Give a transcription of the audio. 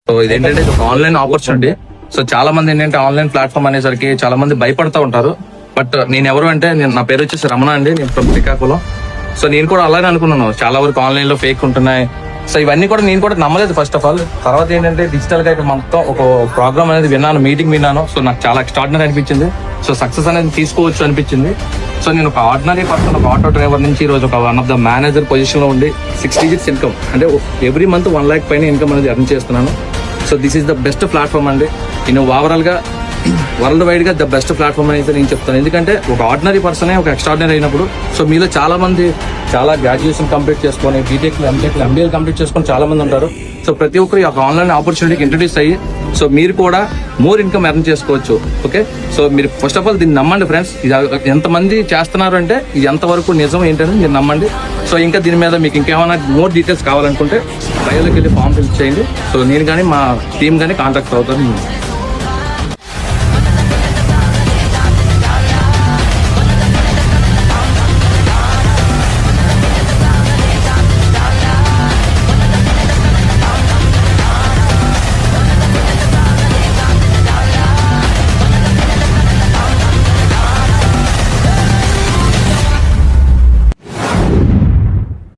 So ఇదేంటంటే ఇది ఒక ఆన్లైన్ ఆపర్చునిటీ. సో చాలా మంది ఏంటంటే ఆన్లైన్ ప్లాట్ఫామ్ అనేసరికి చాలా మంది భయపడతా ఉంటారు. బట్ నేను ఎవరు అంటే నా పేరు వచ్చేసి రమణ అండి, నేను ఫ్రమ్ శ్రీకాకుళం. సో నేను కూడా అలానే అనుకున్నాను, చాలా వరకు ఆన్లైన్ లో ఫేక్ ఉంటున్నాయి. సో ఇవన్నీ కూడా నేను కూడా నమ్మలేదు ఫస్ట్ ఆఫ్ ఆల్. తర్వాత ఏంటంటే డిజిటల్ గా మొత్తం ఒక ప్రోగ్రామ్ అనేది విన్నాను, మీటింగ్ విన్నాను. సో నాకు చాలా ఎక్స్ట్రాడినరీ అనిపించింది. సో సక్సెస్ అనేది తీసుకోవచ్చు అనిపించింది. సో నేను ఒక ఆర్డినరీ పర్సన్, ఒక ఆటో డ్రైవర్ నుంచి ఈ రోజు ఒక one of the manager position లో ఉండి 6 digits ఇన్కమ్, అంటే ఎవ్రీ మంత్ 1 lakh పైన ఇన్కమ్ అనేది ఎర్న్ చేస్తున్నాను. So this is the best platform అండి. నేను ఓవరాల్ గా వరల్డ్ వైడ్ గా ద బెస్ట్ ప్లాట్ఫామ్ అయితే నేను చెప్తాను. ఎందుకంటే ఒక ఆర్డినరీ పర్సనే ఒక ఎక్స్ట్రాడినరీ అయినప్పుడు, సో మీలో చాలా మంది చాలా గ్రాడ్యుయేషన్ కంప్లీట్ చేసుకొని బీటెక్, ఎంటెక్, ఎంబీఏ కంప్లీట్ చేసుకొని చాలా మంది ఉంటారు. సో ప్రతి ఒక్కరు ఒక ఆన్లైన్ ఆపర్చునిటీకి ఇంట్రడ్యూస్ అయ్యి సో మీరు కూడా మోర్ ఇన్కమ్ ఎర్న్ చేసుకోవచ్చు. ఓకే, సో మీరు ఫస్ట్ ఆఫ్ ఆల్ దీన్ని నమ్మండి ఫ్రెండ్స్. ఇది ఎంతమంది చేస్తున్నారు అంటే ఇది ఎంతవరకు నిజం ఏంటని మీరు నమ్మండి. సో ఇంకా దీని మీద మీకు ఇంకేమైనా మోర్ డీటెయిల్స్ కావాలనుకుంటే బయోలోకి వెళ్ళి ఫామ్ ఫిల్ చేయండి. సో నేను కానీ మా టీం కానీ కాంటాక్ట్ అవుతాను.